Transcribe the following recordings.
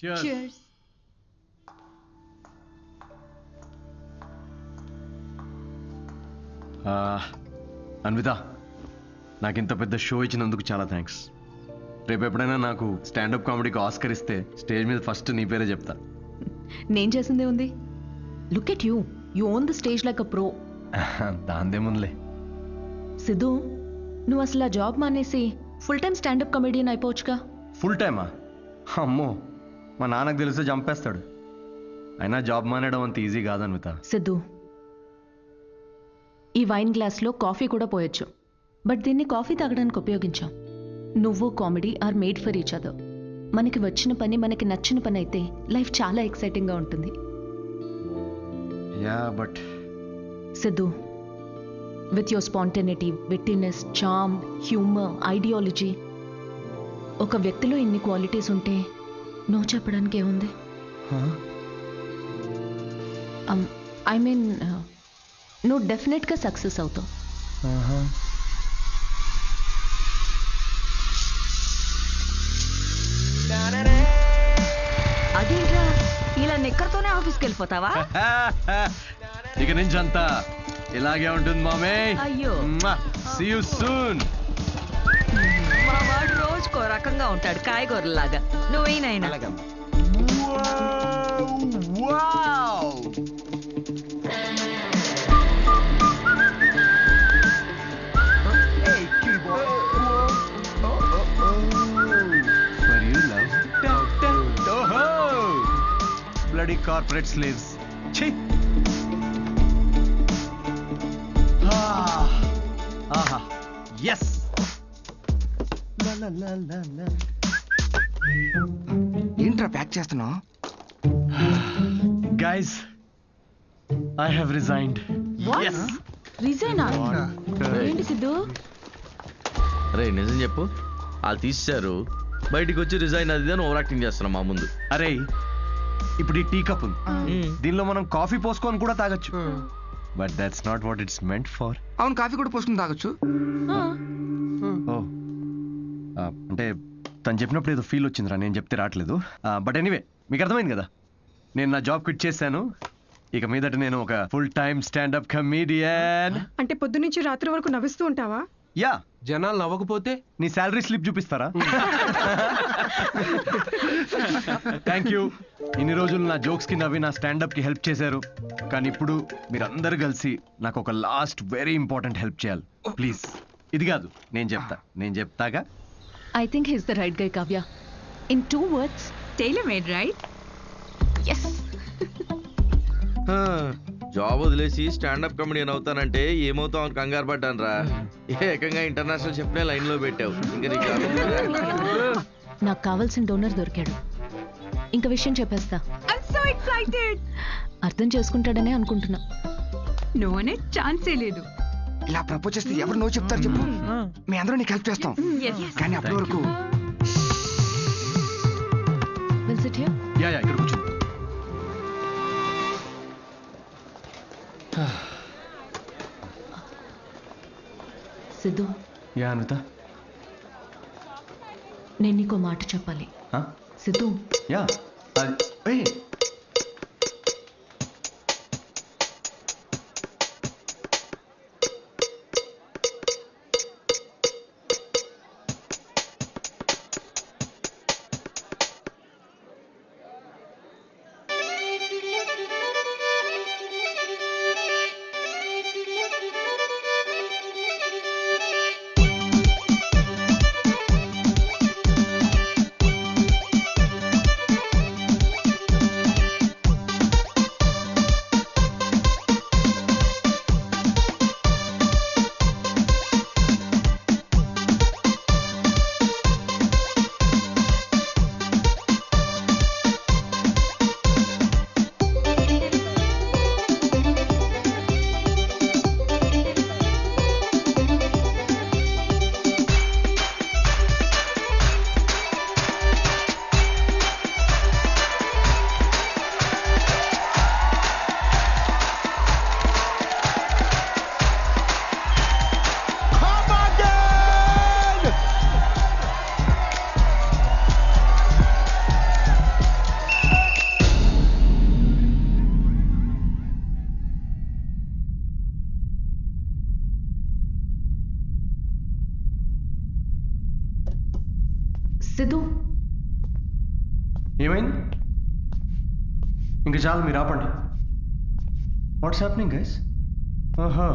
Cheers. Anvitha, నాకు ఇంత పెద్ద షో ఇచ్చినందుకు చాలా థ్యాంక్స్. రేపు ఎప్పుడైనా నాకు స్టాండప్ కామెడీకి ఆస్కర్ ఇస్తే స్టేజ్ మీద ఫస్ట్ నీ పేరే చెప్తా. నేను చేసిందే ఉంది. Look at you on the stage like a pro. దాందేముందిలే. సిద్ధు, నువ్వు అసలు ఆ జాబ్ మానేసి ఫుల్ టైం స్టాండప్ కమెడియన్ అయిపోవచ్చుగా. ఫుల్ టైమా? అమ్మో, మా నాన్నకు తెలిస్తే చంపేస్తాడు. అయినా జాబ్ మానేయడం అంత ఈజీ కాదు అన్విత. సిద్ధు, ఈ వైన్ గ్లాస్లో కాఫీ కూడా పోయొచ్చు, బట్ దీన్ని కాఫీ తాగడానికి ఉపయోగించాం. నువ్వు comedy are made for each other. మనకి వచ్చిన పని మనకి నచ్చిన పని అయితే లైఫ్ చాలా ఎక్సైటింగ్గా ఉంటుంది. Yeah but Siddhu, with your spontaneity, wittiness, charm, humour, ideology, ఒక వ్యక్తిలో ఇన్ని క్వాలిటీస్ ఉంటే నువ్వు చెప్పడానికి ఏముంది? ఐ మీన్ నువ్వు డెఫినెట్గా సక్సెస్ అవుతావు. అదేంట్రా ఇలా నిక్కర్తోనే ఆఫీస్కి వెళ్ళిపోతావా? ఇక నుంచి అంతా ఇలాగే ఉంటుంది మామే. అయ్యో. See you soon. మా వాడు రోజుకో రకంగా ఉంటాడు, కాయగూరలాగా. నువ్వేనైనా Wow! Hey, keyboard. For you, love. Oh-ho! Bloody corporate slaves. Chhi! Aha! Yes! La la la la la. ఏంట్రా ప్యాక్ చేస్తున్నావు? Guys, I have resigned. Yes. రిజైనా? ఏంటి సిద్ధు? రే నిజం చెప్పు, వాళ్ళు తీసేశారు, బయటికి వచ్చి రిజైన్ అది అని ఓవర్ యాక్టింగ్ చేస్తున్నాం మా ముందు. అరే, ఇప్పుడు ఈ టీ కప్ ఉంది, దీనిలో మనం కాఫీ పోసుకొని కూడా తాగొచ్చు. But that's not what it's meant for. అవును, కాఫీ కూడా పోసుకుని తాగొచ్చు. ఓ, అంటే తను చెప్పినప్పుడు ఏదో ఫీల్ వచ్చిందిరా, నేను చెప్తే రావట్లేదు. బట్ ఎనీవే, మీకు అర్థమైంది కదా, నేను నా జాబ్ క్విట్ చేశాను. ఇక మీదట నేను ఒక ఫుల్ టైమ్ స్టాండప్ కమెడియన్. అంటే పొద్దు నుంచి రాత్రి వరకు నవ్విస్తూ ఉంటావా? యా. జనాలు నవ్వకపోతే నీ శాలరీ స్లిప్ చూపిస్తారా? Thank you. ఇన్ని రోజులు నా జోక్స్ కి నవ్వి నా స్టాండప్ కి హెల్ప్ చేశారు. కానీ ఇప్పుడు మీరందరూ కలిసి నాకు ఒక లాస్ట్ వెరీ ఇంపార్టెంట్ హెల్ప్ చేయాలి ప్లీజ్. ఇది కాదు, నేను చెప్తాగా. I think he's the right guy, Kavya. In 2 words, tailor-made, right? yes. Job వదిలేసి స్టాండప్ కమెడియన్ అవుతానంటే ఏమవుతావు అని కంగారు పడ్డాను రా. ఏకంగా ఇంటర్నేషనల్ చెప్పిన లైన్ లో పెట్టావు. ఇంకా నాకు కావాల్సిన డోనర్ దొరికాడు. ఇంకా విషయం చెప్పేస్తా. I'm so excited. అర్థం చేసుకుంటాడనే అనుకుంటున్నా. నో అనే ఛాన్సే లేదు. ఇలా ప్రపోజ్ చేస్తే ఎవరు నో చెప్తారు చెప్పు? మీ అందరూ నీకు హెల్ప్ చేస్తాం. కానీ అప్పటి వరకు Will sit here? యా ఇక్కడ కూర్చో. సిద్ధు, యా అన్విత. నేను నీకో మాట చెప్పాలి. సిద్ధు, యా. సిద్ధు, ఏమైంది? ఇంకా చాలు, మీరు ఆపండి. What's happening guys? ఆహా,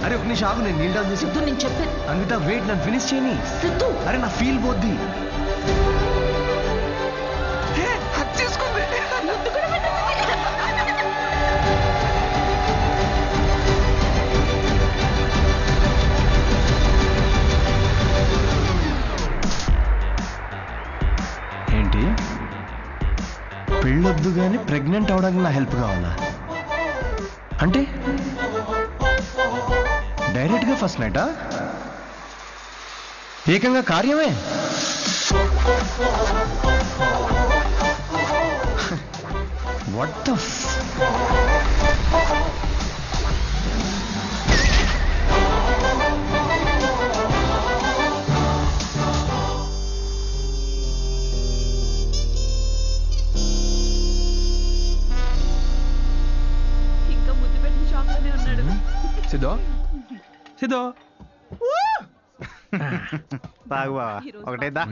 అరే ఒక నిమిషం ఆగు, నేను నీళ్ళు డౌన్ చేసి. సిద్ధు నేను చెప్పాను. అన్విత వెయిట్, నన్ను ఫినిష్ చేయని. సిద్ధు, అరే నా ఫీల్ పోద్ది. ఏంటి పెళ్ళొద్దు కానీ ప్రెగ్నెంట్ అవడానికి నా హెల్ప్ కావాలా? అంటే డైరెక్ట్గా ఫస్ట్ నైటా? ఏకంగా కార్యమే. వాట్ ద ఇంకా ముద్దు పెట్టిన షాప్ లోనే ఉన్నాడు. సిద్ధో సిద్ధో తాగు బావా, ఒకటేదా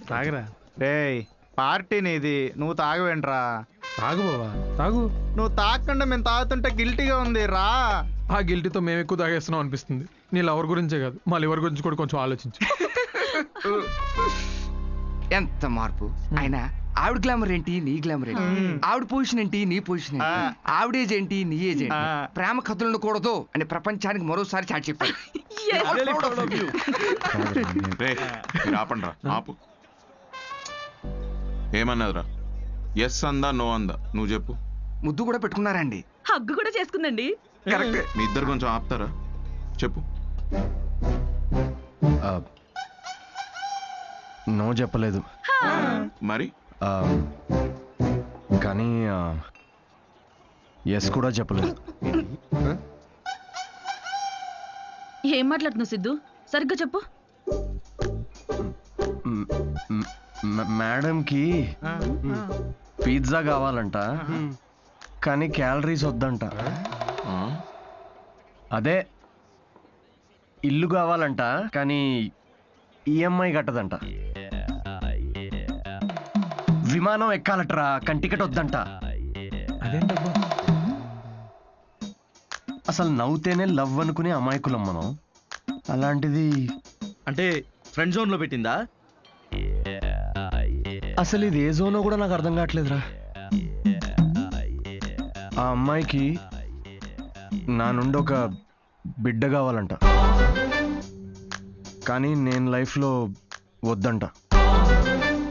తాగరా. రేయ్ పార్టీ నీది, నువ్వు తాగవేంట్రా? తాగు బావా తాగు. నువ్వు తాగకుండా మేము తాగుతుంటే గిల్టీగా ఉంది రా. ఆ గిల్టీతో మేము ఎక్కువ తాగేస్తున్నాం అనిపిస్తుంది. నీ లవర్ గురించే కాదు, మా లివర్ గురించి కూడా కొంచెం ఆలోచించు. ఎంత మార్పు ఆయన. ఆవిడ గ్లామర్ ఏంటి, నీ గ్లామర్ ఏంటి? ఆవిడ పొజిషన్ ఏంటి, నీ పొజిషన్ ఏంటి? ఆవిడ ఏజ్ ఏంటి, నీ ఏజ్ ఏంటి? ప్రేమ కథలు ఉండకూడదు అని ప్రపంచానికి మరోసారి చాటి చెప్పాడు. ఆపండ్రా, ఆపు. ఏమన్నదిరా? ఎస్ అందా, నో అందా? నువ్వు చెప్పు. ముద్దు కూడా పెట్టుకున్నారండి. హగ్గు కూడా చేసుకుందండి. కరెక్ట్. మీ ఇద్దరు కొంచెం ఆపుతారా? చెప్పు. నో చెప్పలేదు మరి కానీ ఎస్ కూడా చెప్పలేదు. ఏం మాట్లాడుతున్నావు సిద్ధు? సరిగ్గా చెప్పు. మేడంకి పిజ్జా కావాలంట, కానీ క్యాలరీస్ వద్దంట. అదే ఇల్లు కావాలంట, కానీ ఈఎంఐ కట్టదంట. విమానం ఎక్కాలట్రా, కానీ టికెట్ వద్దంట. అదేంటబ్బా? అసలు నవ్వుతేనే లవ్ అనుకునే అమాయకులం మనం. అలాంటిది అంటే ఫ్రెండ్ జోన్ లో పెట్టిందా? అసలు ఇది ఏ జోనో కూడా నాకు అర్థం కావట్లేదురా. ఆ అమ్మాయికి నా నుండి ఒక బిడ్డ కావాలంట, కానీ నేను లైఫ్లో వద్దంట.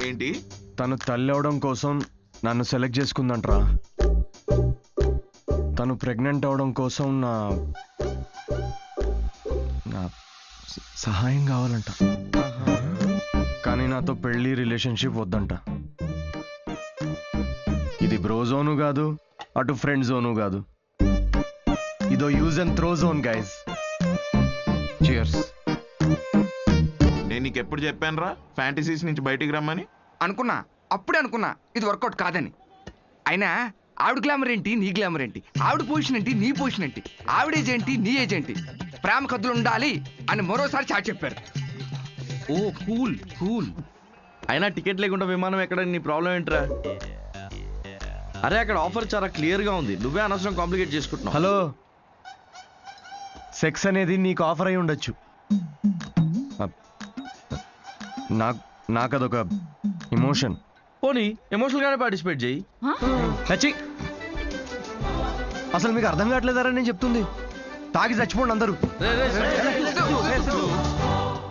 ఏంటి? తను తల్లి అవడం కోసం నన్ను సెలెక్ట్ చేసుకుందంట్రా. తను ప్రెగ్నెంట్ అవడం కోసం నా సహాయం కావాలంట, కానీ నాతో పెళ్లి రిలేషన్షిప్ వద్దంట. ఇది బ్రో జోను కాదు, అటు ఫ్రెండ్ జోను కాదు. ఇదో use and throw zone guys. Cheers. నేను నీకు ఎప్పుడు చెప్పాను రా ఫ్యాంటసీస్ నుంచి బయటికి రమ్మని? అనుకున్నా, అప్పుడే అనుకున్నా ఇది వర్కౌట్ కాదని. అయినా ఆవిడ గ్లామర్ ఏంటి, నీ గ్లామర్ ఏంటి? ఆవిడ పొజిషన్ ఏంటి, నీ పొజిషన్ ఏంటి? ఆవిడ ఏజ్ ఏంటి, నీ ఏజ్ ఏంటి? ప్రేమ కథలు ఉండాలి అని మరోసారి చాటి చెప్పారు. ఓ కూల్ కూల్. అయినా టికెట్ లేకుండా విమానం ఎక్కడ, నీ ప్రాబ్లం ఏంట్రా? అరే అక్కడ ఆఫర్ చాలా క్లియర్ గా ఉంది, నువ్వే అనవసరం కాంప్లికేట్ చేసుకుంటున్నావు. హలో, సెక్స్ అనేది నీకు ఆఫర్ అయి ఉండొచ్చు. నాకు అదొక ఇమోషన్. పోనీ ఎమోషనల్ గానే పార్టిసిపేట్ చేయి. చచ్చి, అసలు మీకు అర్థం కావట్లేదారా నేను చెప్తుంది? తాగి చచ్చిపోండి అందరూ. రే, రే, రే, రే, రే, రే, రే, రే, రే, రే, రే, రే, రే, రే, రే, రే, రే, రే, రే,